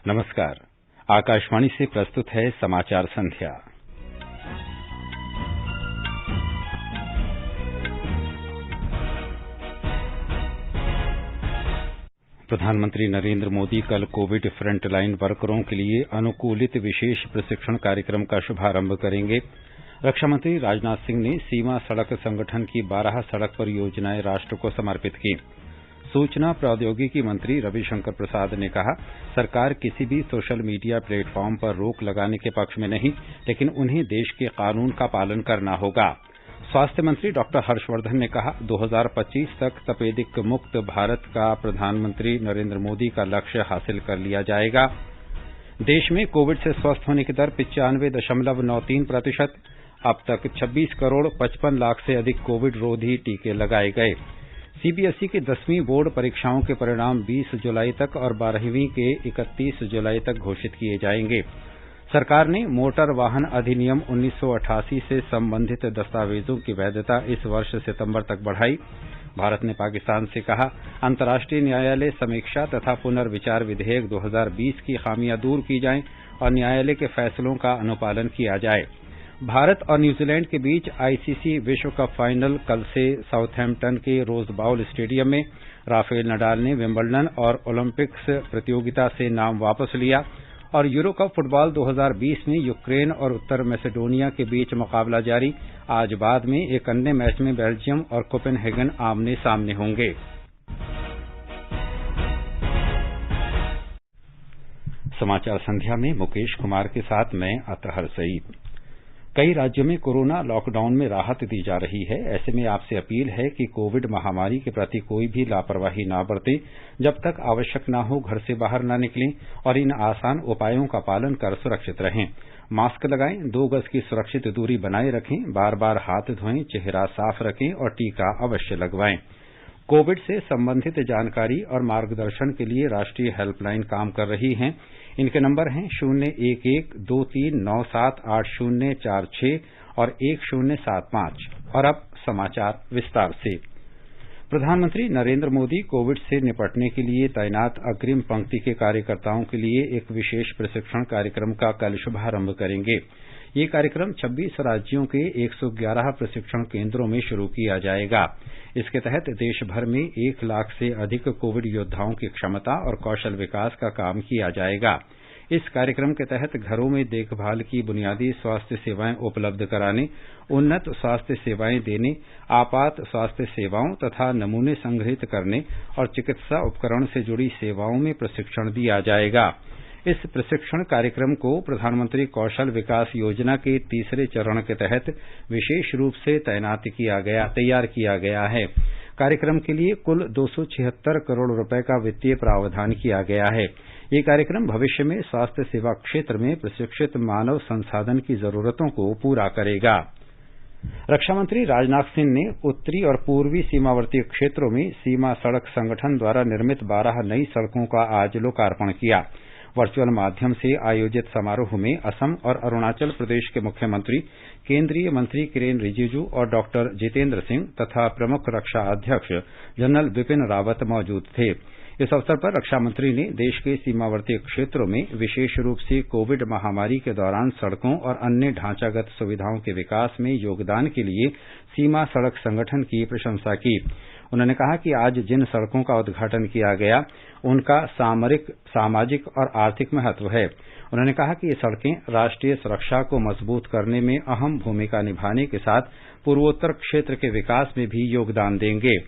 नमस्कार। आकाशवाणी से प्रस्तुत है समाचार संध्या। प्रधानमंत्री नरेंद्र मोदी कल कोविड फ्रंटलाइन वर्करों के लिए अनुकूलित विशेष प्रशिक्षण कार्यक्रम का शुभारंभ करेंगे। रक्षा मंत्री राजनाथ सिंह ने सीमा सड़क संगठन की 12 सड़क परियोजनाएं राष्ट्र को समर्पित की। सूचना प्रौद्योगिकी मंत्री रविशंकर प्रसाद ने कहा, सरकार किसी भी सोशल मीडिया प्लेटफॉर्म पर रोक लगाने के पक्ष में नहीं, लेकिन उन्हें देश के कानून का पालन करना होगा। स्वास्थ्य मंत्री डॉक्टर हर्षवर्धन ने कहा, 2025 तक तपेदिक मुक्त भारत का प्रधानमंत्री नरेंद्र मोदी का लक्ष्य हासिल कर लिया जाएगा। देश में कोविड से स्वस्थ होने की दर 95.93%। अब तक 26 करोड़ 55 लाख से अधिक कोविड रोधी टीके लगाए गए। सीबीएसई की 10वीं बोर्ड परीक्षाओं के परिणाम 20 जुलाई तक और 12वीं के 31 जुलाई तक घोषित किए जाएंगे। सरकार ने मोटर वाहन अधिनियम 1988 से संबंधित दस्तावेजों की वैधता इस वर्ष सितंबर तक बढ़ाई। भारत ने पाकिस्तान से कहा, अंतर्राष्ट्रीय न्यायालय समीक्षा तथा पुनर्विचार विधेयक 2020 की खामियां दूर की जाएं और न्यायालय के फैसलों का अनुपालन किया जाए। भारत और न्यूजीलैंड के बीच आईसीसी विश्व कप फाइनल कल से साउथहैम्पटन के रोज बाउल स्टेडियम में। राफेल नडाल ने विंबलडन और ओलंपिक्स प्रतियोगिता से नाम वापस लिया और यूरो कप फुटबॉल 2020 में यूक्रेन और उत्तर मैसेडोनिया के बीच मुकाबला जारी। आज बाद में एक अन्य मैच में बेल्जियम और कोपेनहेगन आमने सामने होंगे। समाचार संध्या में मुकेश कुमार के साथ मैं अतहर सईद। कई राज्यों में कोरोना लॉकडाउन में राहत दी जा रही है। ऐसे में आपसे अपील है कि कोविड महामारी के प्रति कोई भी लापरवाही न बरतें। जब तक आवश्यक न हो घर से बाहर न निकलें और इन आसान उपायों का पालन कर सुरक्षित रहें। मास्क लगाएं, 2 गज की सुरक्षित दूरी बनाए रखें, बार-बार हाथ धोएं, चेहरा साफ रखें और टीका अवश्य लगवाएं। कोविड से संबंधित जानकारी और मार्गदर्शन के लिए राष्ट्रीय हेल्पलाइन काम कर रही हैं। इनके नंबर हैं 01123978046 और 1075। और अब समाचार विस्तार से। प्रधानमंत्री नरेंद्र मोदी कोविड से निपटने के लिए तैनात अग्रिम पंक्ति के कार्यकर्ताओं के लिए एक विशेष प्रशिक्षण कार्यक्रम का कल शुभारंभ करेंगे। ये कार्यक्रम 26 राज्यों के 111 प्रशिक्षण केंद्रों में शुरू किया जाएगा। इसके तहत देश भर में 1 लाख से अधिक कोविड योद्धाओं की क्षमता और कौशल विकास का काम किया जाएगा। इस कार्यक्रम के तहत घरों में देखभाल की बुनियादी स्वास्थ्य सेवाएं उपलब्ध कराने, उन्नत स्वास्थ्य सेवाएं देने, आपात स्वास्थ्य सेवाओं तथा नमूने संग्रहित करने और चिकित्सा उपकरण से जुड़ी सेवाओं में प्रशिक्षण दिया जाएगा। इस प्रशिक्षण कार्यक्रम को प्रधानमंत्री कौशल विकास योजना के तीसरे चरण के तहत विशेष रूप से तैयार किया गया है। कार्यक्रम के लिए कुल 276 करोड़ रुपए का वित्तीय प्रावधान किया गया है। ये कार्यक्रम भविष्य में स्वास्थ्य सेवा क्षेत्र में प्रशिक्षित मानव संसाधन की जरूरतों को पूरा करेगा। रक्षा मंत्री राजनाथ सिंह ने उत्तरी और पूर्वी सीमावर्ती क्षेत्रों में सीमा सड़क संगठन द्वारा निर्मित 12 नई सड़कों का आज लोकार्पण किया। वर्चुअल माध्यम से आयोजित समारोह में असम और अरुणाचल प्रदेश के मुख्यमंत्री, केंद्रीय मंत्री किरेन रिजिजू और डॉक्टर जितेंद्र सिंह तथा प्रमुख रक्षा अध्यक्ष जनरल बिपिन रावत मौजूद थे। इस अवसर पर रक्षा मंत्री ने देश के सीमावर्ती क्षेत्रों में विशेष रूप से कोविड महामारी के दौरान सड़कों और अन्य ढांचागत सुविधाओं के विकास में योगदान के लिए सीमा सड़क संगठन की प्रशंसा की। उन्होंने कहा कि आज जिन सड़कों का उद्घाटन किया गया, उनका सामाजिक और आर्थिक महत्व है। उन्होंने कहा कि ये सड़कें राष्ट्रीय सुरक्षा को मजबूत करने में अहम भूमिका निभाने के साथ पूर्वोत्तर क्षेत्र के विकास में भी योगदान देंगे।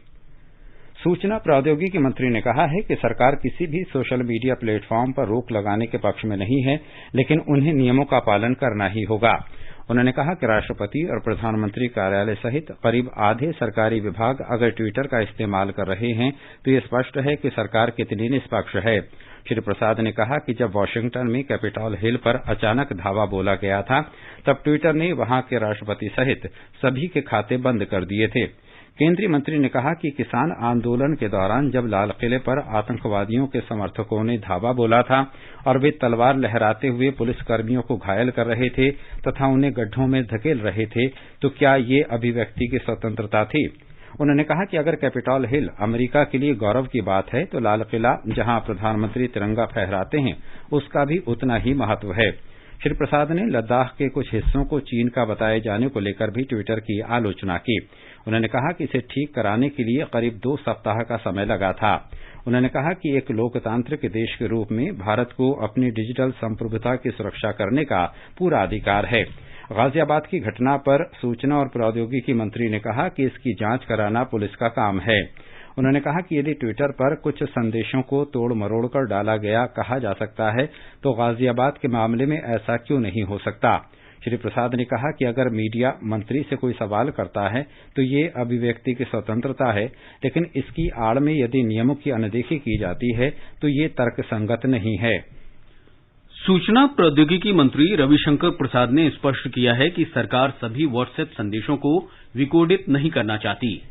सूचना प्रौद्योगिकी मंत्री ने कहा है कि सरकार किसी भी सोशल मीडिया प्लेटफॉर्म पर रोक लगाने के पक्ष में नहीं है, लेकिन उन्हें नियमों का पालन करना ही होगा। उन्होंने कहा कि राष्ट्रपति और प्रधानमंत्री कार्यालय सहित करीब आधे सरकारी विभाग अगर ट्विटर का इस्तेमाल कर रहे हैं तो ये स्पष्ट है कि सरकार कितनी निष्पक्ष है। श्री प्रसाद ने कहा कि जब वाशिंगटन में कैपिटॉल हिल पर अचानक धावा बोला गया था, तब ट्विटर ने वहां के राष्ट्रपति सहित सभी के खाते बंद कर दिए थे। केंद्रीय मंत्री ने कहा कि किसान आंदोलन के दौरान जब लाल किले पर आतंकवादियों के समर्थकों ने धावा बोला था और वे तलवार लहराते हुए पुलिसकर्मियों को घायल कर रहे थे तथा उन्हें गड्ढों में धकेल रहे थे, तो क्या ये अभिव्यक्ति की स्वतंत्रता थी? उन्होंने कहा कि अगर कैपिटॉल हिल अमेरिका के लिए गौरव की बात है तो लाल किला, जहां प्रधानमंत्री तिरंगा फहराते हैं, उसका भी उतना ही महत्व है। श्री प्रसाद ने लद्दाख के कुछ हिस्सों को चीन का बताए जाने को लेकर भी ट्विटर की आलोचना की। उन्होंने कहा कि इसे ठीक कराने के लिए करीब 2 सप्ताह का समय लगा था। उन्होंने कहा कि एक लोकतांत्रिक देश के रूप में भारत को अपनी डिजिटल संप्रभुता की सुरक्षा करने का पूरा अधिकार है। गाजियाबाद की घटना पर सूचना और प्रौद्योगिकी मंत्री ने कहा कि इसकी जांच कराना पुलिस का काम है। उन्होंने कहा कि यदि ट्विटर पर कुछ संदेशों को तोड़ मरोड़ कर डाला गया कहा जा सकता है तो गाजियाबाद के मामले में ऐसा क्यों नहीं हो सकता। श्री प्रसाद ने कहा कि अगर मीडिया मंत्री से कोई सवाल करता है तो ये अभिव्यक्ति की स्वतंत्रता है, लेकिन इसकी आड़ में यदि नियमों की अनदेखी की जाती है तो ये तर्कसंगत नहीं है। सूचना प्रौद्योगिकी मंत्री रविशंकर प्रसाद ने स्पष्ट किया है कि सरकार सभी व्हाट्सएप संदेशों को विकोडित नहीं करना चाहती।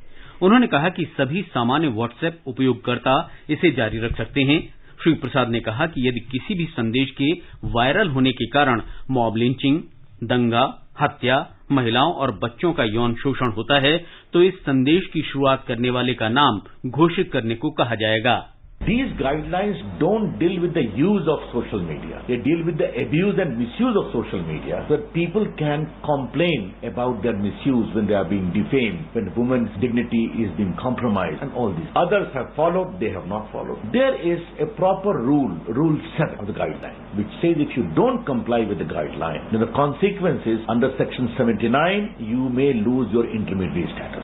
उन्होंने कहा कि सभी सामान्य व्हाट्सएप उपयोगकर्ता इसे जारी रख सकते हैं। श्री प्रसाद ने कहा कि यदि किसी भी संदेश के वायरल होने के कारण मॉब लिंचिंग, दंगा, हत्या, महिलाओं और बच्चों का यौन शोषण होता है तो इस संदेश की शुरुआत करने वाले का नाम घोषित करने को कहा जाएगा। These guidelines don't deal with the use of social media. They deal with the abuse and misuse of social media, where people can complain about their misuse when they are being defamed, when women's dignity is being compromised, and all this. Others have followed, they have not followed. There is a proper rule, Rule 7 of the guideline, which says if you don't comply with the guideline, then the consequence is under Section 79, you may lose your intermediary status.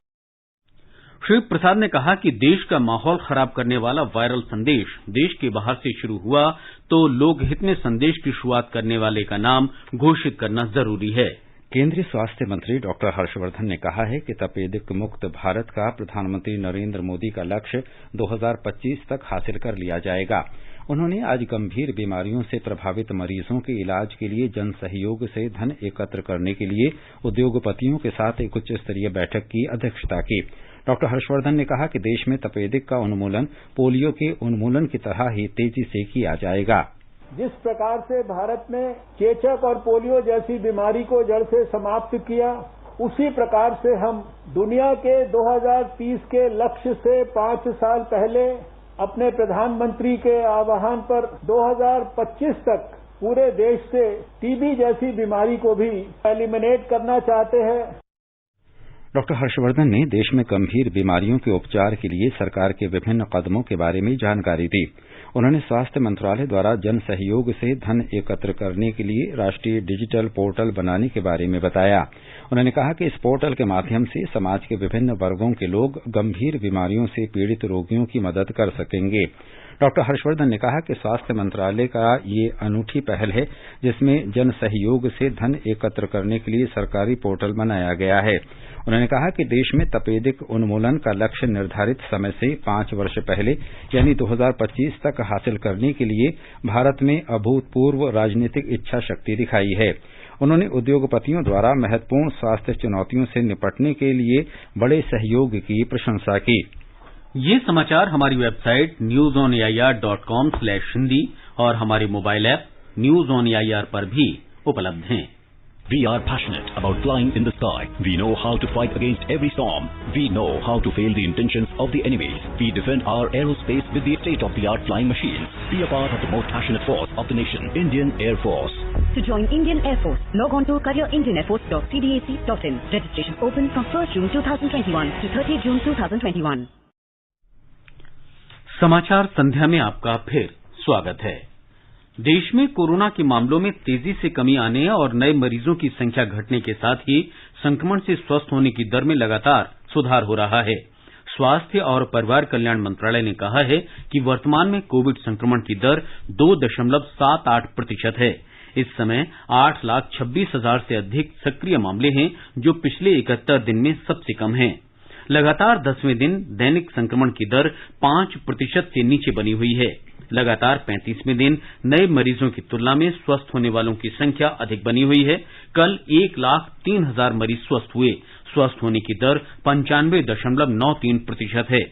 Shri Prasad ने कहा कि देश का माहौल खराब करने वाला viral संदेश देश के बाहर से शुरू हुआ तो लोकहित में संदेश की शुरुआत करने वाले का नाम घोषित करना जरूरी है। केंद्रीय स्वास्थ्य मंत्री डॉक्टर हर्षवर्धन ने कहा है कि तपेदिक मुक्त भारत का प्रधानमंत्री नरेंद्र मोदी का लक्ष्य 2025 तक हासिल कर लिया जाएगा। उन्होंने आज गंभीर बीमारियों से प्रभावित मरीजों के इलाज के लिए जन सहयोग से धन एकत्र करने के लिए उद्योगपतियों के साथ एक उच्च स्तरीय बैठक की अध्यक्षता की। डॉक्टर हर्षवर्धन ने कहा कि देश में तपेदिक का उन्मूलन पोलियो के उन्मूलन की तरह ही तेजी से किया जाएगा। जिस प्रकार से भारत ने चेचक और पोलियो जैसी बीमारी को जड़ से समाप्त किया, उसी प्रकार से हम दुनिया के 2030 के लक्ष्य से 5 साल पहले अपने प्रधानमंत्री के आह्वान पर 2025 तक पूरे देश से टीबी जैसी बीमारी को भी एलिमिनेट करना चाहते हैं। डॉक्टर हर्षवर्धन ने देश में गंभीर बीमारियों के उपचार के लिए सरकार के विभिन्न कदमों के बारे में जानकारी दी। उन्होंने स्वास्थ्य मंत्रालय द्वारा जन सहयोग से धन एकत्र करने के लिए राष्ट्रीय डिजिटल पोर्टल बनाने के बारे में बताया। उन्होंने कहा कि इस पोर्टल के माध्यम से समाज के विभिन्न वर्गों के लोग गंभीर बीमारियों से पीड़ित रोगियों की मदद कर सकेंगे। डॉक्टर हर्षवर्धन ने कहा कि स्वास्थ्य मंत्रालय का ये अनूठी पहल है जिसमें जन सहयोग से धन एकत्र करने के लिए सरकारी पोर्टल बनाया गया है। उन्होंने कहा कि देश में तपेदिक उन्मूलन का लक्ष्य निर्धारित समय से 5 वर्ष पहले यानी 2025 तक हासिल करने के लिए भारत में अभूतपूर्व राजनीतिक इच्छा शक्ति दिखाई है। उन्होंने उद्योगपतियों द्वारा महत्वपूर्ण स्वास्थ्य चुनौतियों से निपटने के लिए बड़े सहयोग की प्रशंसा की। ये समाचार हमारी वेबसाइट newsonair.com/hindi और हमारे mobile app news on AIR पर भी उपलब्ध हैं। We are passionate about flying in the sky. We know how to fight against every storm. We know how to fail the intentions of the enemies. We defend our aerospace with the state-of-the-art flying machines. Be a part of the most passionate force of the nation, Indian Air Force. To join Indian Air Force, log on to careerindianairforce.cdac.in. Registration open from 1st June 2021 to 30th June 2021. समाचार संध्या में आपका फिर स्वागत है। देश में corona के मामलों में तेजी से कमी आने और नए मरीजों की संख्या घटने के साथ ही संक्रमण से स्वस्थ होने की दर में लगातार सुधार हो रहा है। स्वास्थ्य और परिवार कल्याण मंत्रालय ने कहा है कि वर्तमान में कोविड संक्रमण की दर 2.78% है। इस समय 8,26,000 से अधिक सक्रिय मामले हैं, जो पिछले 71 दिन में सबसे कम हैं। लगातार 10वें दिन दैनिक संक्रमण की दर 5% से नीचे बनी हुई है। लगातार 35वें दिन नए मरीजों की तुलना में स्वस्थ होने वालों की संख्या अधिक बनी हुई है। कल 1,03,000 मरीज स्वस्थ हुए। स्वस्थ होने की दर 95.93% है।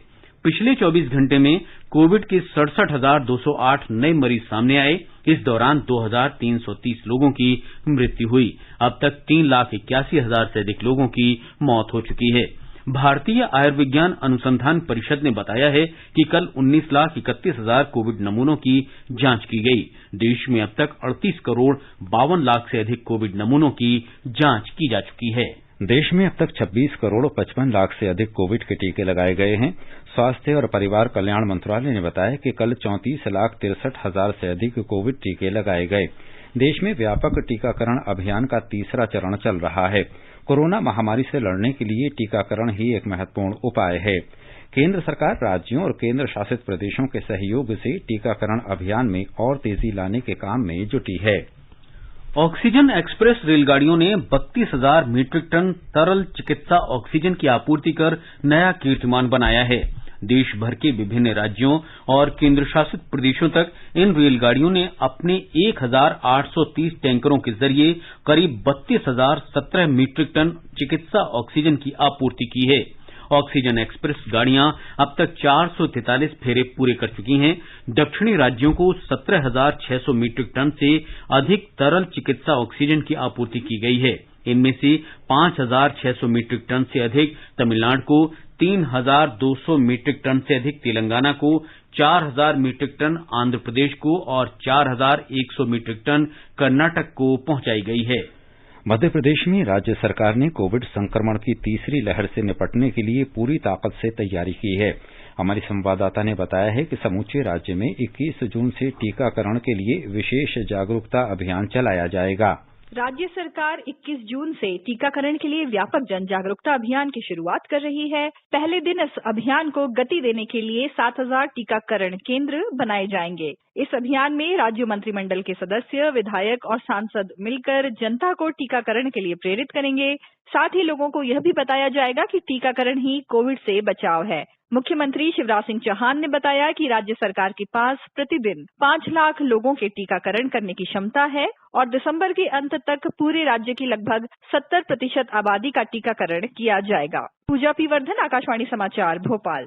पिछले 24 घंटे में कोविड के 67,208 नए मरीज सामने आए। इस दौरान 2,330 लोगों की मृत्यु हुई। अब तक 3,81,000 से अधिक लोगों की मौत हो चुकी है। भारतीय आयुर्विज्ञान अनुसंधान परिषद ने बताया है कि कल 19,31,000 कोविड नमूनों की जांच की गई। देश में अब तक 38 करोड़ 52 लाख से अधिक कोविड नमूनों की जांच की जा चुकी है। देश में अब तक 26 करोड़ 55 लाख से अधिक कोविड के टीके लगाए गए हैं। स्वास्थ्य और परिवार कल्याण मंत्रालय ने बताया कि कल 34,63,000 से अधिक कोविड टीके लगाए गए। देश में व्यापक टीकाकरण अभियान का तीसरा चरण चल रहा है। कोरोना महामारी से लड़ने के लिए टीकाकरण ही एक महत्वपूर्ण उपाय है। केंद्र सरकार राज्यों और केंद्र शासित प्रदेशों के सहयोग से टीकाकरण अभियान में और तेजी लाने के काम में जुटी है। ऑक्सीजन एक्सप्रेस रेलगाड़ियों ने 32,000 मीट्रिक टन तरल चिकित्सा ऑक्सीजन की आपूर्ति कर नया कीर्तिमान बनाया है। देश भर के विभिन्न राज्यों और केंद्रशासित प्रदेशों तक इन रेलगाड़ियों ने अपने 1,830 टैंकरों के जरिए करीब 32,017 मीट्रिक टन चिकित्सा ऑक्सीजन की आपूर्ति की है। ऑक्सीजन एक्सप्रेस गाड़ियां अब तक 443 फेरे पूरे कर चुकी हैं। दक्षिणी राज्यों को 17,600 मीट्रिक टन से अधिक तरल चिकित्सा ऑक्सीजन की आपूर्ति की गई है। इनमें से 5,600 मीट्रिक टन से अधिक तमिलनाडु को, 3,200 मीट्रिक टन से अधिक तेलंगाना को, 4,000 मीट्रिक टन आंध्र प्रदेश को और 4,100 मीट्रिक टन कर्नाटक को पहुंचाई गई है। मध्य प्रदेश में राज्य सरकार ने कोविड संक्रमण की तीसरी लहर से निपटने के लिए पूरी ताकत से तैयारी की है। हमारी संवाददाता ने बताया है कि समूचे राज्य में 21 जून से टीकाकरण के लिए विशेष जागरूकता अभियान चलाया जाएगा। राज्य सरकार 21 जून से टीकाकरण के लिए व्यापक जन जागरूकता अभियान की शुरुआत कर रही है। पहले दिन इस अभियान को गति देने के लिए 7,000 टीकाकरण केंद्र बनाए जाएंगे। इस अभियान में राज्य मंत्रिमंडल के सदस्य, विधायक और सांसद मिलकर जनता को टीकाकरण के लिए प्रेरित करेंगे। साथ ही लोगों को यह भी बताया जाएगा कि टीकाकरण ही कोविड से बचाव है। मुख्यमंत्री शिवराज सिंह चौहान ने बताया कि राज्य सरकार के पास प्रतिदिन 5 लाख लोगों के टीकाकरण करने की क्षमता है और दिसंबर के अंत तक पूरे राज्य की लगभग 70% आबादी का टीकाकरण किया जाएगा। पूजा पी वर्धन, आकाशवाणी समाचार, भोपाल।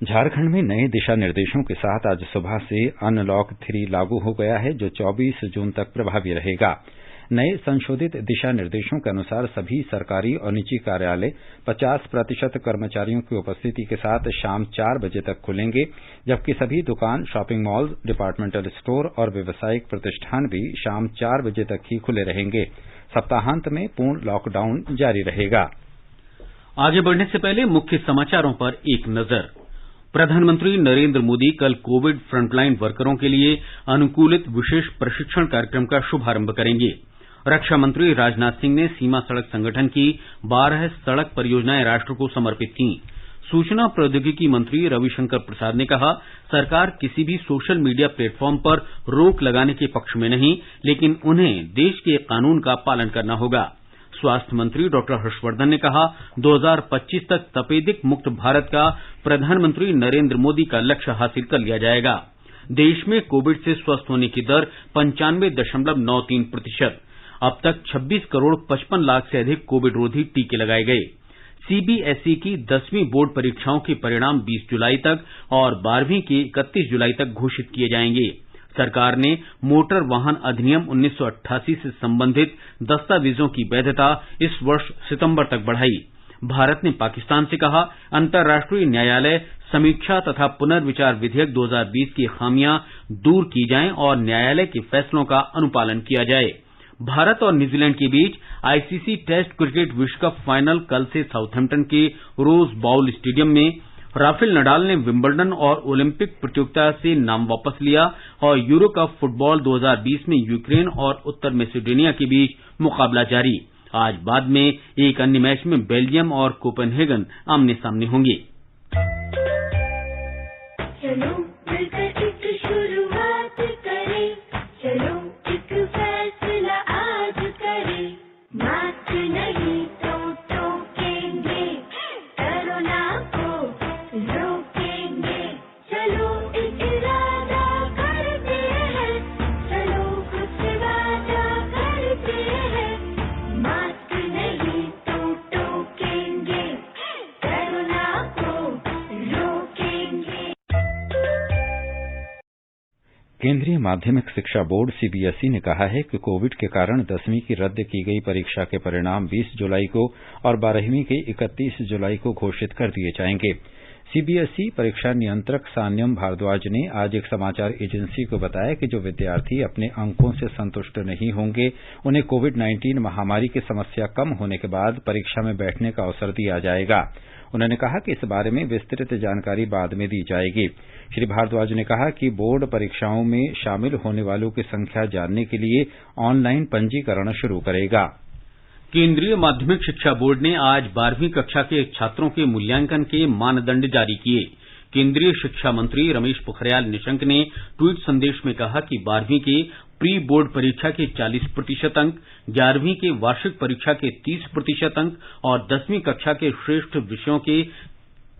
झारखंड में नए दिशा निर्देशों के साथ आज सुबह से अनलॉक 3 लागू हो गया है, जो 24 जून तक प्रभावी रहेगा। नए संशोधित दिशा निर्देशों के अनुसार सभी सरकारी और निजी कार्यालय 50% कर्मचारियों की उपस्थिति के साथ शाम 4 बजे तक खुलेंगे, जबकि सभी दुकान, शॉपिंग मॉल, डिपार्टमेंटल स्टोर और व्यावसायिक प्रतिष्ठान भी शाम 4 बजे तक ही खुले रहेंगे। सप्ताहांत में पूर्ण लॉकडाउन जारी रहेगा। आगे बढ़ने से पहले मुख्य समाचारों पर एक नजर। प्रधानमंत्री नरेंद्र मोदी कल कोविड फ्रंटलाइन वर्करों के लिए अनुकूलित विशेष प्रशिक्षण कार्यक्रम का शुभारंभ करेंगे। रक्षा मंत्री राजनाथ सिंह ने सीमा सड़क संगठन की 12 सड़क परियोजनाएं राष्ट्र को समर्पित की। सूचना प्रौद्योगिकी मंत्री रविशंकर प्रसाद ने कहा, सरकार किसी भी सोशल मीडिया प्लेटफॉर्म पर रोक लगाने के पक्ष में नहीं, लेकिन उन्हें देश के कानून का पालन करना होगा। स्वास्थ्य मंत्री डॉक्टर हर्षवर्धन ने कहा, 2025 तक तपेदिक मुक्त भारत का प्रधानमंत्री नरेंद्र मोदी का लक्ष्य हासिल कर लिया जाएगा। देश में कोविड से स्वस्थ होने की दर 95.93%। अब तक 26 करोड़ 55 लाख से अधिक कोविड रोधी टीके लगाए गए। सीबीएसई की 10वीं बोर्ड परीक्षाओं के परिणाम 20 जुलाई तक और 12वीं के 31 जुलाई तक घोषित किए जाएंगे। सरकार ने मोटर वाहन अधिनियम 1988 से संबंधित दस्तावेजों की वैधता इस वर्ष सितंबर तक बढ़ाई। भारत ने पाकिस्तान से कहा, अंतर्राष्ट्रीय न्यायालय समीक्षा तथा पुनर्विचार विधेयक 2020 की खामियां दूर की जाएं और न्यायालय के फैसलों का अनुपालन किया जाए। भारत और न्यूजीलैंड के बीच आईसीसी टेस्ट क्रिकेट विश्व कप फाइनल कल से साउथहैम्पटन के रोज बाउल स्टेडियम में। राफेल नडाल ने विंबलडन और ओलंपिक प्रतियोगिता से नाम वापस लिया और यूरो कप फुटबॉल 2020 में यूक्रेन और उत्तर मैसेडोनिया के बीच मुकाबला जारी। आज बाद में एक अन्य मैच में बेल्जियम और कोपेनहेगन आमने सामने होंगे। चलो मिलकर एक शुरुआत करें, चलो एक फैसला आज करें, मास्क नहीं तो टोकेंगे, कोरोना को रोकेंगे, चलो एक इरादा करते हैं, चलो कुछ वादा करते हैं, मास्क नहीं तो टोकेंगे, कोरोना को केंद्रीय माध्यमिक शिक्षा बोर्ड सीबीएसई ने कहा है कि कोविड के कारण 10वीं की रद्द की गई परीक्षा के परिणाम 20 जुलाई को और 12वीं के 31 जुलाई को घोषित कर दिए जाएंगे। सीबीएसई परीक्षा नियंत्रक सान्यम भारद्वाज ने आज एक समाचार एजेंसी को बताया कि जो विद्यार्थी अपने अंकों से संतुष्ट नहीं होंगे उन्हें कोविड-19 महामारी की समस्या कम होने के बाद परीक्षा में बैठने का अवसर दिया जाएगा। उन्होंने कहा कि इस बारे में विस्तृत जानकारी बाद में दी जाएगी। श्री भारद्वाज ने कहा कि बोर्ड परीक्षाओं में शामिल होने वालों की संख्या जानने के लिए ऑनलाइन पंजीकरण शुरू करेगा। केंद्रीय माध्यमिक शिक्षा बोर्ड ने आज 12वीं कक्षा के छात्रों के मूल्यांकन के मानदंड जारी किए। केंद्रीय शिक्षा मंत्री रमेश पोखरियाल निशंक ने ट्वीट संदेश में कहा कि 12वीं के प्री बोर्ड परीक्षा के 40% अंक, 11वीं के वार्षिक परीक्षा के 30% अंक और 10वीं कक्षा के श्रेष्ठ विषयों के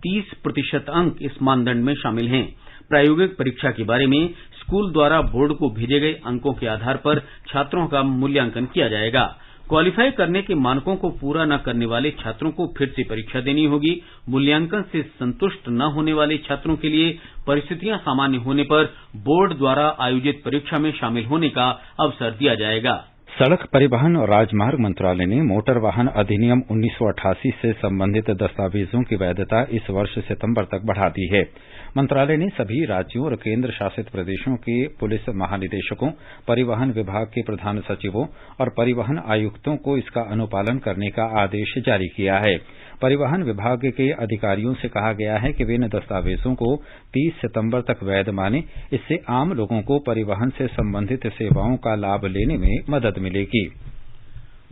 30% अंक इस मानदंड में शामिल हैं। प्रायोगिक परीक्षा के बारे में स्कूल द्वारा बोर्ड को भेजे गए अंकों के आधार पर छात्रों का मूल्यांकन किया जाएगा। क्वालिफाई करने के मानकों को पूरा न करने वाले छात्रों को फिर से परीक्षा देनी होगी। मूल्यांकन से संतुष्ट न होने वाले छात्रों के लिए परिस्थितियां सामान्य होने पर बोर्ड द्वारा आयोजित परीक्षा में शामिल होने का अवसर दिया जाएगा। सड़क परिवहन और राजमार्ग मंत्रालय ने मोटर वाहन अधिनियम 1988 से संबंधित दस्तावेजों की वैधता इस वर्ष सितंबर तक बढ़ा दी है। मंत्रालय ने सभी राज्यों और केंद्र शासित प्रदेशों के पुलिस महानिदेशकों, परिवहन विभाग के प्रधान सचिवों और परिवहन आयुक्तों को इसका अनुपालन करने का आदेश जारी किया है। परिवहन विभाग के अधिकारियों से कहा गया है कि वे इन दस्तावेजों को 30 सितंबर तक वैध मानें। इससे आम लोगों को परिवहन से संबंधित सेवाओं का लाभ लेने में मदद मिलेगी।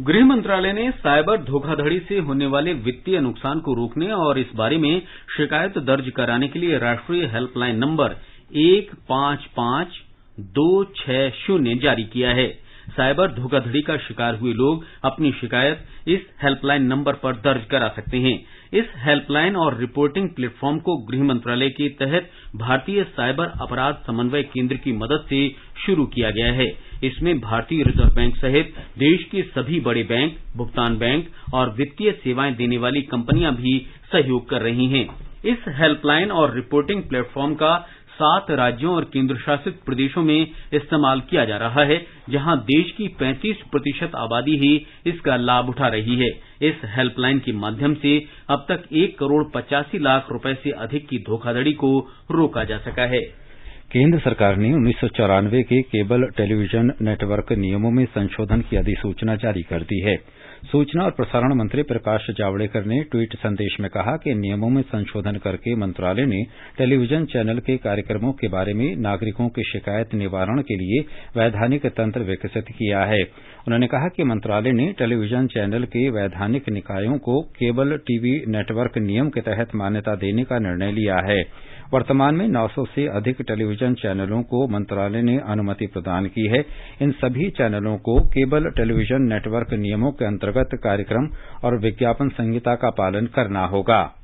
गृह मंत्रालय ने साइबर धोखाधड़ी से होने वाले वित्तीय नुकसान को रोकने और इस बारे में शिकायत दर्ज कराने के लिए राष्ट्रीय हेल्पलाइन नंबर 155260 जारी किया है। साइबर धोखाधड़ी का शिकार हुए लोग अपनी शिकायत इस हेल्पलाइन नंबर पर दर्ज करा सकते हैं। इस हेल्पलाइन और रिपोर्टिंग प्लेटफॉर्म को गृह मंत्रालय के तहत भारतीय साइबर अपराध समन्वय केंद्र की मदद से शुरू किया गया है। इसमें भारतीय रिजर्व बैंक सहित देश के सभी बड़े बैंक, भुगतान बैंक और वित्तीय सेवाएं देने वाली कंपनियां भी सहयोग कर रही हैं। इस हेल्पलाइन और रिपोर्टिंग प्लेटफॉर्म का 7 राज्यों और केंद्र शासित प्रदेशों में इस्तेमाल किया जा रहा है, जहां देश की 35% आबादी ही इसका लाभ उठा रही है। इस हेल्पलाइन के माध्यम से अब तक 1,85,00,000 रुपए से अधिक की धोखाधड़ी को रोका जा सका है। केंद्र सरकार ने 1994 के केबल टेलीविजन नेटवर्क नियमों में संशोधन की अधिसूचना जारी कर दी है। सूचना और प्रसारण मंत्री प्रकाश जावड़ेकर ने ट्वीट संदेश में कहा कि नियमों में संशोधन करके मंत्रालय ने टेलीविजन चैनल के कार्यक्रमों के बारे में नागरिकों की शिकायत निवारण के लिए वैधानिक तंत्र विकसित किया है। उन्होंने कहा कि मंत्रालय ने टेलीविजन चैनल के वैधानिक निकायों को केबल टीवी नेटवर्क नियम के तहत मान्यता देने का निर्णय लिया है। वर्तमान में 900 से अधिक टेलीविजन चैनलों को मंत्रालय ने अनुमति प्रदान की है। इन सभी चैनलों को केबल टेलीविजन नेटवर्क नियमों के अंतर्गत कार्यक्रम और विज्ञापन संहिता का पालन करना होगा।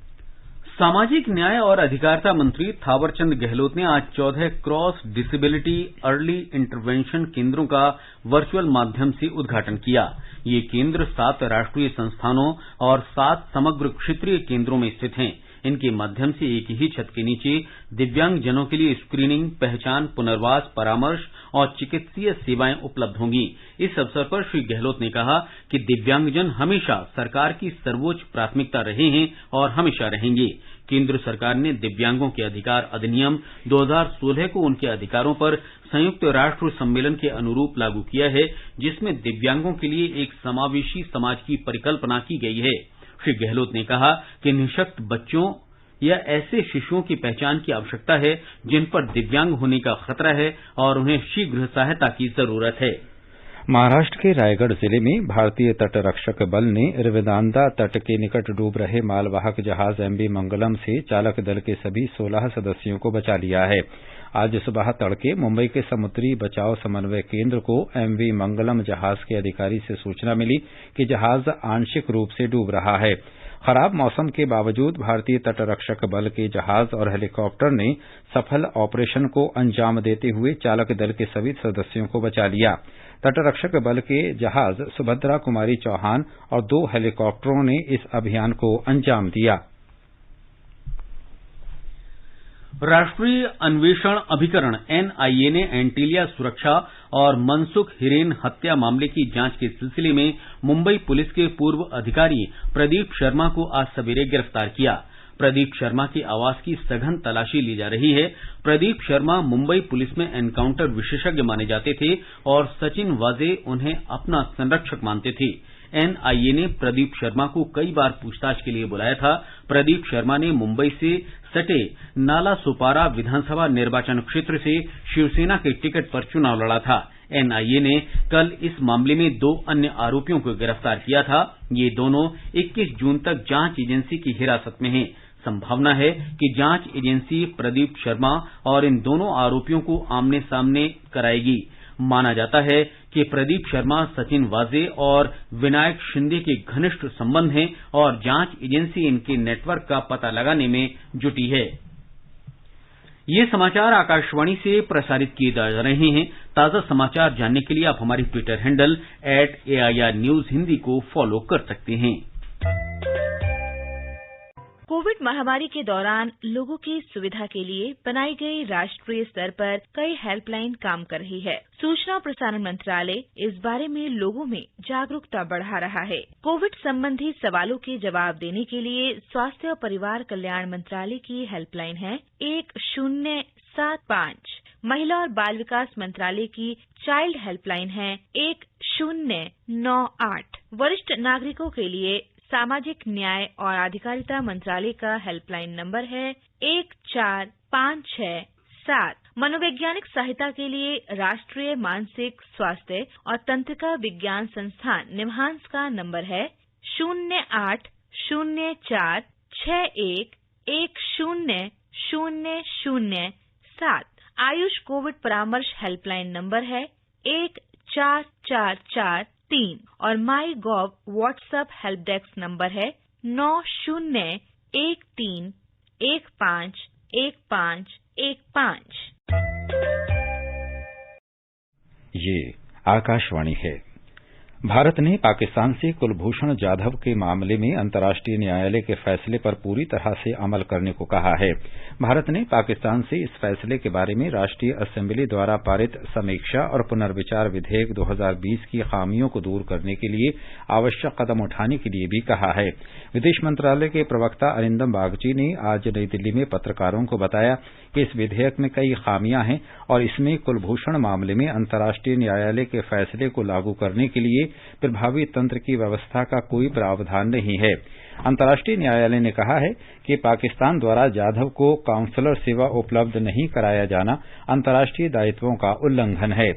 सामाजिक न्याय और अधिकारिता मंत्री थावरचंद गहलोत ने आज 14 क्रॉस डिसेबिलिटी अर्ली इंटरवेंशन केंद्रों का वर्चुअल माध्यम से उद्घाटन किया। ये केंद्र 7 राष्ट्रीय संस्थानों और 7 समग्र क्षेत्रीय केंद्रों में स्थित हैं। इनके माध्यम से एक ही छत के नीचे दिव्यांगजनों के लिए स्क्रीनिंग, पहचान, पुनर्वास, परामर्श और चिकित्सीय सेवाएं उपलब्ध होंगी। इस अवसर पर श्री गहलोत ने कहा कि दिव्यांगजन हमेशा सरकार की सर्वोच्च प्राथमिकता रहे हैं और हमेशा रहेंगे। केंद्र सरकार ने दिव्यांगों के अधिकार अधिनियम 2016 को उनके अधिकारों पर संयुक्त राष्ट्र सम्मेलन के अनुरूप लागू किया है, जिसमें दिव्यांगों के लिए एक समावेशी समाज की परिकल्पना की गई है। श्री गहलोत ने कहा कि निःशक्त बच्चों या ऐसे शिशुओं की पहचान की आवश्यकता है जिन पर दिव्यांग होने का खतरा है और उन्हें शीघ्र सहायता की जरूरत है। महाराष्ट्र के रायगढ़ जिले में भारतीय तटरक्षक बल ने रिवेदांदा तट के निकट डूब रहे मालवाहक जहाज एमवी मंगलम से चालक दल के सभी 16 सदस्यों को बचा लिया है। आज सुबह तड़के मुंबई के समुद्री बचाव समन्वय केंद्र को एमवी मंगलम जहाज के अधिकारी से सूचना मिली कि जहाज आंशिक रूप से डूब रहा है। खराब मौसम के बावजूद भारतीय तटरक्षक बल के जहाज और हेलीकॉप्टर ने सफल ऑपरेशन को अंजाम देते हुए चालक दल के सभी सदस्यों को बचा लिया। तटरक्षक बल के जहाज सुभद्रा कुमारी चौहान और 2 हेलीकॉप्टरों ने इस अभियान को अंजाम दिया। राष्ट्रीय अन्वेषण अभिकरण एनआईए ने एंटीलिया सुरक्षा और मनसुख हिरेन हत्या मामले की जांच के सिलसिले में मुंबई पुलिस के पूर्व अधिकारी प्रदीप शर्मा को आज सवेरे गिरफ्तार किया। प्रदीप शर्मा के आवास की सघन तलाशी ली जा रही है। प्रदीप शर्मा मुंबई पुलिस में एनकाउंटर विशेषज्ञ माने जाते थे और सचिन वाजे उन्हें अपना संरक्षक मानते थे। एनआईए ने प्रदीप शर्मा को कई बार पूछताछ के लिए बुलाया था। प्रदीप शर्मा ने मुंबई से सटे नाला सोपारा विधानसभा निर्वाचन क्षेत्र से शिवसेना के टिकट पर चुनाव लड़ा था। एनआईए ने कल इस मामले में 2 अन्य आरोपियों को गिरफ्तार किया था। ये दोनों 21 जून तक जांच एजेंसी की हिरासत में हैं। संभावना है कि जांच एजेंसी प्रदीप शर्मा और इन दोनों आरोपियों को आमने सामने कराएगी। माना जाता है कि प्रदीप शर्मा सचिन वाजे और विनायक शिंदे के घनिष्ठ संबंध हैं और जांच एजेंसी इनके नेटवर्क का पता लगाने में जुटी है। ये समाचार आकाशवाणी से प्रसारित किए जा रहे हैं। ताजा समाचार जानने के लिए आप हमारी Twitter handle @AIR News Hindi को फॉलो कर सकते हैं। कोविड महामारी के दौरान लोगों की सुविधा के लिए बनाई गई राष्ट्रीय स्तर पर कई हेल्पलाइन काम कर रही है। सूचना और प्रसारण मंत्रालय इस बारे में लोगों में जागरूकता बढ़ा रहा है। कोविड संबंधी सवालों के जवाब देने के लिए स्वास्थ्य और परिवार कल्याण मंत्रालय की हेल्पलाइन है 1075। महिला और बाल विकास मंत्रालय की चाइल्ड हेल्पलाइन है 1098। वरिष्ठ नागरिकों के लिए सामाजिक न्याय और अधिकारिता मंत्रालय का हेल्पलाइन नंबर है 14567। मनोवैज्ञानिक सहायता के लिए राष्ट्रीय मानसिक स्वास्थ्य और तंत्रिका विज्ञान संस्थान निम्हांस का नंबर है 0804110007। आयुष कोविड परामर्श हेल्पलाइन नंबर है 14443 और माई गॉव व्हाट्सएप हेल्प डेस्क नंबर है 9013151515। ये आकाशवाणी है। भारत ने पाकिस्तान से कुलभूषण जाधव के मामले में अंतर्राष्ट्रीय न्यायालय के फैसले पर पूरी तरह से अमल करने को कहा है। भारत ने पाकिस्तान से इस फैसले के बारे में राष्ट्रीय असेंबली द्वारा पारित समीक्षा और पुनर्विचार विधेयक 2020 की खामियों को दूर करने के लिए आवश्यक कदम उठाने के लिए भी कहा है। विदेश मंत्रालय के प्रवक्ता अरिंदम बागची ने आज नई दिल्ली में पत्रकारों को बताया कि इस विधेयक में कई खामियां हैं और इसमें कुलभूषण मामले में अंतर्राष्ट्रीय न्यायालय के फैसले को लागू करने के लिए प्रभावी तंत्र की व्यवस्था का कोई प्रावधान नहीं है। अंतर्राष्ट्रीय न्यायालय ने कहा है कि पाकिस्तान द्वारा जाधव को काउंसलर सेवा उपलब्ध नहीं कराया जाना अंतर्राष्ट्रीय दायित्वों का उल्लंघन है।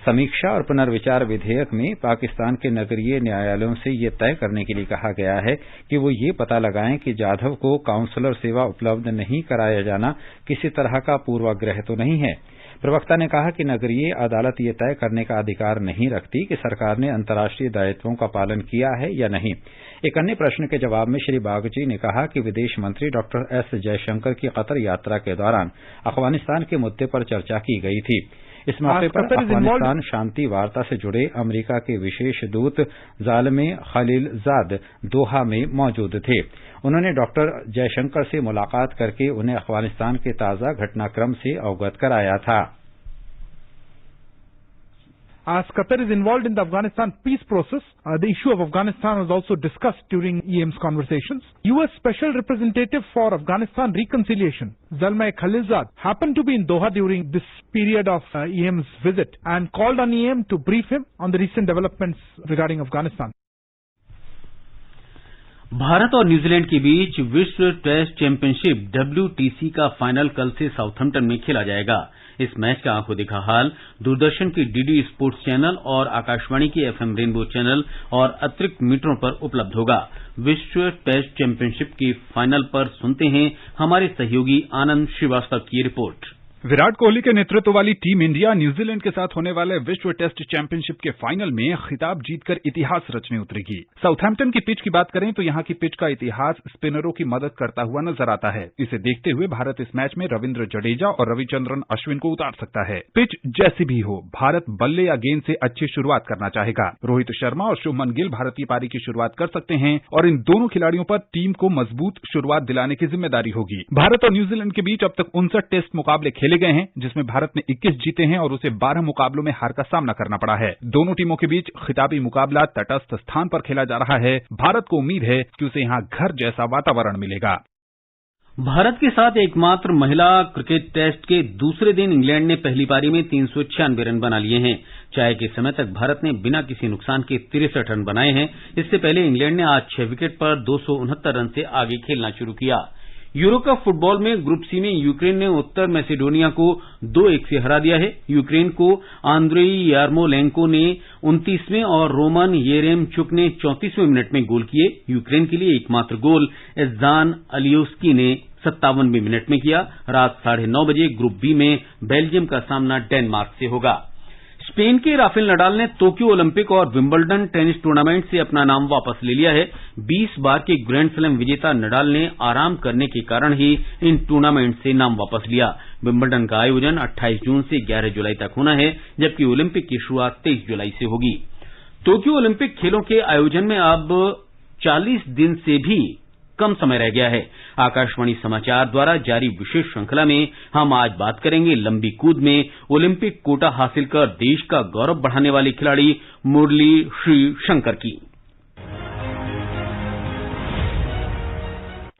समीक्षा और पुनर्विचार विधेयक में पाकिस्तान के नगरीय न्यायालयों से ये तय करने के लिए कहा गया है कि वो ये पता लगाएं कि जाधव को काउंसलर सेवा उपलब्ध नहीं कराया जाना किसी तरह का पूर्वाग्रह तो नहीं है। प्रवक्ता ने कहा कि नगरीय अदालत ये तय करने का अधिकार नहीं रखती कि सरकार ने अंतर्राष्ट्रीय दायित्वों का पालन किया है या नहीं। एक अन्य प्रश्न के जवाब में श्री बागची ने कहा कि विदेश मंत्री डॉक्टर एस जयशंकर की कतर यात्रा के दौरान अफगानिस्तान के मुद्दे पर चर्चा की गई थी। इस मौके पर अफगानिस्तान शांति वार्ता से जुड़े अमेरिका के विशेष दूत ज़ालमे खलीलजाद दोहा में मौजूद थे। उन्होंने डॉक्टर जयशंकर से मुलाकात करके उन्हें अफगानिस्तान के ताजा घटनाक्रम से अवगत कराया था। As Qatar is involved in the Afghanistan peace process, the issue of Afghanistan was also discussed during EM's conversations. U.S. Special Representative for Afghanistan Reconciliation, Zalmay Khalilzad, happened to be in Doha during this period of EM's visit and called on EM to brief him on the recent developments regarding Afghanistan. Bharat और New Zealand के बीच विश्व test championship WTC का final कल से Southampton में खेला जाएगा। इस मैच का आंखों देखा हाल दूरदर्शन के DD स्पोर्ट्स चैनल और आकाशवाणी के FM रेनबो चैनल और अतिरिक्त मीटरों पर उपलब्ध होगा। विश्व टेस्ट चैंपियनशिप के फाइनल पर सुनते हैं हमारे सहयोगी आनंद श्रीवास्तव की रिपोर्ट। विराट कोहली के नेतृत्व वाली टीम इंडिया न्यूजीलैंड के साथ होने वाले विश्व टेस्ट चैंपियनशिप के फाइनल में खिताब जीतकर इतिहास रचने उतरेगी। साउथहैम्पटन की पिच की बात करें तो यहां की पिच का इतिहास स्पिनरों की मदद करता हुआ नजर आता है। इसे देखते हुए भारत इस मैच में रविंद्र जडेजा और रविचंद्रन अश्विन को उतार सकता है। पिच जैसी भी हो, भारत बल्ले या गेंद से अच्छी शुरुआत करना चाहेगा। रोहित शर्मा और शुभमन गिल भारतीय पारी की शुरुआत कर सकते हैं और इन दोनों खिलाड़ियों पर टीम को मजबूत शुरुआत दिलाने की जिम्मेदारी होगी। भारत और न्यूजीलैंड के बीच अब तक 59 टेस्ट मुकाबले खेले गए हैं, जिसमें भारत ने 21 जीते हैं और उसे 12 मुकाबलों में हार का सामना करना पड़ा है। दोनों टीमों के बीच खिताबी मुकाबला तटस्थ स्थान पर खेला जा रहा है। भारत को उम्मीद है कि उसे यहां घर जैसा वातावरण मिलेगा। भारत के साथ एकमात्र महिला क्रिकेट टेस्ट के दूसरे दिन इंग्लैंड ने पहली पारी में 396 रन बना लिए हैं। चाय के समय तक भारत ने बिना किसी नुकसान के 63 रन बनाए हैं। इससे पहले इंग्लैंड ने आज 6 विकेट पर 269 रन से आगे खेलना शुरू किया। यूरो कप फुटबॉल में ग्रुप सी में यूक्रेन ने उत्तर मैसेडोनिया को 2-1 से हरा दिया है। यूक्रेन को आंद्रेई यार्मोलेंको ने 29वें और रोमन येरेमचुक ने 34वें मिनट में गोल किए। यूक्रेन के लिए एकमात्र गोल एज़ान अलियोस्की ने 57वें मिनट में किया। रात 9:30 बजे ग्रुप बी में बेल्जियम का सामना डेनमार्क से होगा। स्पेन के राफेल नडाल ने टोक्यो ओलंपिक और विंबलडन टेनिस टूर्नामेंट से अपना नाम वापस ले लिया है। 20 बार के ग्रैंड स्लैम विजेता नडाल ने आराम करने के कारण ही इन टूर्नामेंट से नाम वापस लिया। विंबलडन का आयोजन 28 जून से 11 जुलाई तक होना है, जबकि ओलंपिक की शुरुआत 23 जुलाई से होगी। टोक्यो ओलंपिक खेलों के आयोजन में अब 40 दिन से भी कम समय रह गया है। आकाशवाणी समाचार द्वारा जारी विशेष श्रृंखला में हम आज बात करेंगे लंबी कूद में ओलंपिक कोटा हासिल कर देश का गौरव बढ़ाने वाली खिलाड़ी मुरली श्री शंकर की।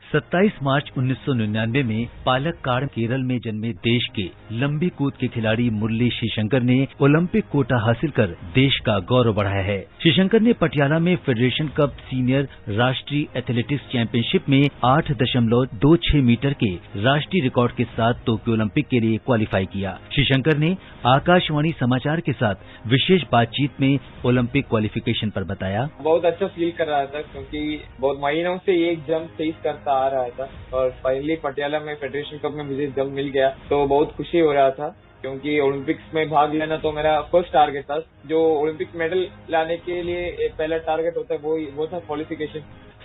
27 मार्च 1999 में पालक्काड केरल में जन्मे देश के लंबी कूद के खिलाड़ी मुरली श्रीशंकर ने ओलंपिक कोटा हासिल कर देश का गौरव बढ़ाया है। श्रीशंकर ने पटियाला में फेडरेशन कप सीनियर राष्ट्रीय एथलेटिक्स चैंपियनशिप में 8.26 मीटर के राष्ट्रीय रिकॉर्ड के साथ टोक्यो ओलंपिक के लिए क्वालिफाई किया। श्रीशंकर ने आकाशवाणी समाचार के साथ विशेष बातचीत में ओलंपिक क्वालिफिकेशन पर बताया, बहुत अच्छा फील कर रहा था क्योंकि बहुत महीनों से ये जंप फेस करता आ रहा था और फाइनली पटियाला में फेडरेशन कप में मुझे जंप मिल गया तो बहुत खुशी हो रहा था क्योंकि ओलंपिक्स में भाग लेना तो मेरा फर्स्ट टारगेट था। जो ओलंपिक मेडल लाने के लिए एक पहला टारगेट होता है वो था क्वालिफिकेशन।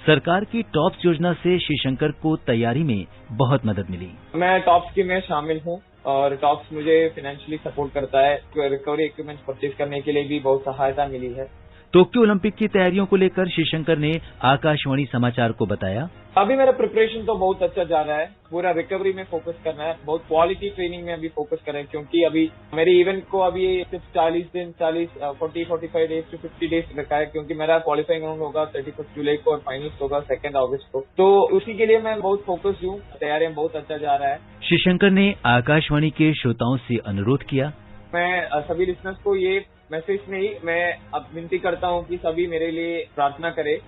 सरकार की टॉप्स योजना से श्रीशंकर को तैयारी में बहुत मदद मिली। मैं टॉप्स की में शामिल हूँ और टॉप्स मुझे फाइनेंशियली सपोर्ट करता है। रिकवरी इक्विपमेंट परचेज करने के लिए भी बहुत सहायता मिली है। टोक्यो ओलंपिक की तैयारियों को लेकर श्रीशंकर ने आकाशवाणी समाचार को बताया, अभी मेरा प्रिपरेशन तो बहुत अच्छा जा रहा है। पूरा रिकवरी में फोकस करना है, बहुत क्वालिटी ट्रेनिंग में अभी फोकस कर रहे हैं क्योंकि अभी मेरे इवेंट को अभी सिर्फ 40 दिन 45 डेज टू 50 डेज रखा है क्योंकि मेरा क्वालिफाइंग राउंड होगा 31 जुलाई को और फाइनल्स होगा 2 अगस्त को। तो उसी के लिए मैं बहुत फोकस हूँ। तैयारियां बहुत अच्छा जा रहा है। श्रीशंकर ने आकाशवाणी के श्रोताओं से अनुरोध किया, मैं सभी लिसनर्स को ये मैसेज नहीं मैं अब विनती करता हूँ कि सभी मेरे लिए प्रार्थना करें।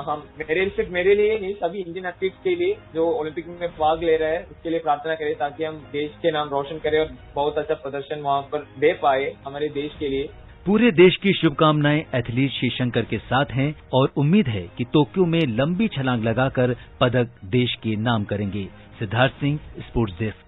हम सिर्फ मेरे लिए नहीं सभी इंडियन एथलीट्स के लिए जो ओलंपिक में भाग ले रहे हैं उसके लिए प्रार्थना करें ताकि हम देश के नाम रोशन करें और बहुत अच्छा प्रदर्शन वहाँ पर दे पाए हमारे देश के लिए। पूरे देश की शुभकामनाएं एथलीट श्रीशंकर के साथ हैं और उम्मीद है कि टोक्यो में लंबी छलांग लगाकर पदक देश के नाम करेंगे। Siddharth Singh, sports desk.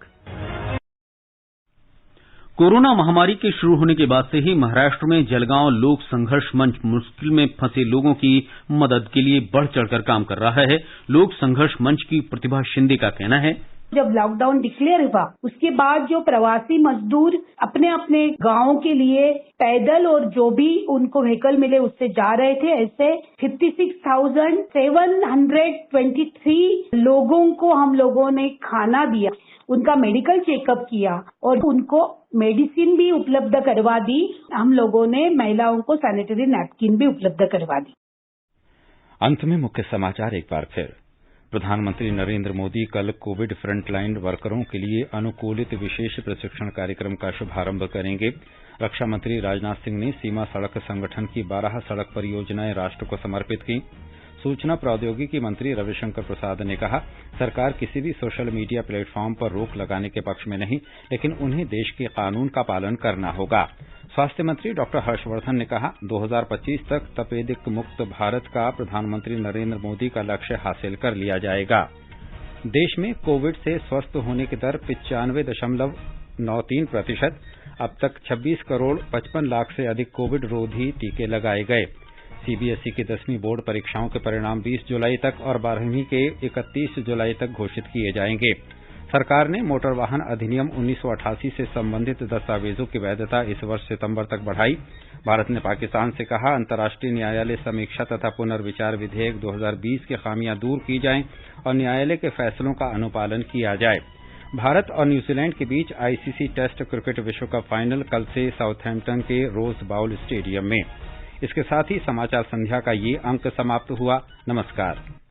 Corona महामारी के शुरू होने के बाद से ही महाराष्ट्र में जलगांव लोक संघर्ष मंच मुश्किल में फंसे लोगों की मदद के लिए बढ़ चढ़कर काम कर रहा है। लोक संघर्ष मंच की प्रतिभा शिंदे का कहना है, जब लॉकडाउन डिक्लेयर हुआ उसके बाद जो प्रवासी मजदूर अपने अपने गांवों के लिए पैदल और जो भी उनको व्हीकल मिले उससे जा रहे थे, ऐसे 56,723 लोगों को हम लोगों ने खाना दिया, उनका मेडिकल चेकअप किया और उनको मेडिसिन भी उपलब्ध करवा दी। हम लोगों ने महिलाओं को सैनिटरी नैपकिन भी उपलब्ध करवा दी। अंत में मुख्य समाचार एक बार फिर। प्रधानमंत्री नरेंद्र मोदी कल कोविड फ्रंटलाइन वर्करों के लिए अनुकूलित विशेष प्रशिक्षण कार्यक्रम का शुभारंभ करेंगे। रक्षा मंत्री राजनाथ सिंह ने सीमा सड़क संगठन की 12 सड़क परियोजनाएं राष्ट्र को समर्पित की। सूचना प्रौद्योगिकी मंत्री रविशंकर प्रसाद ने कहा, सरकार किसी भी सोशल मीडिया प्लेटफॉर्म पर रोक लगाने के पक्ष में नहीं, लेकिन उन्हें देश के कानून का पालन करना होगा। स्वास्थ्य मंत्री डॉक्टर हर्षवर्धन ने कहा, 2025 तक तपेदिक मुक्त भारत का प्रधानमंत्री नरेंद्र मोदी का लक्ष्य हासिल कर लिया जाएगा। देश में कोविड से स्वस्थ होने की दर 0.93%। अब तक 26 करोड़ 55 लाख से अधिक कोविड रोधी टीके लगाए गए। सीबीएसई की 10वीं बोर्ड परीक्षाओं के परिणाम 20 जुलाई तक और 12वीं के 31 जुलाई तक घोषित किए जाएंगे। सरकार ने मोटर वाहन अधिनियम 1988 से संबंधित दस्तावेजों की वैधता इस वर्ष सितंबर तक बढ़ाई। भारत ने पाकिस्तान से कहा, अंतर्राष्ट्रीय न्यायालय समीक्षा तथा पुनर्विचार विधेयक 2020 की खामियां दूर की जाएं और न्यायालय के फैसलों का अनुपालन किया जाए। भारत और न्यूजीलैंड के बीच आईसीसी टेस्ट क्रिकेट विश्व कप फाइनल कल से साउथहैम्पटन के रोज बाउल स्टेडियम में। इसके साथ ही समाचार संध्या का ये अंक समाप्त हुआ। नमस्कार।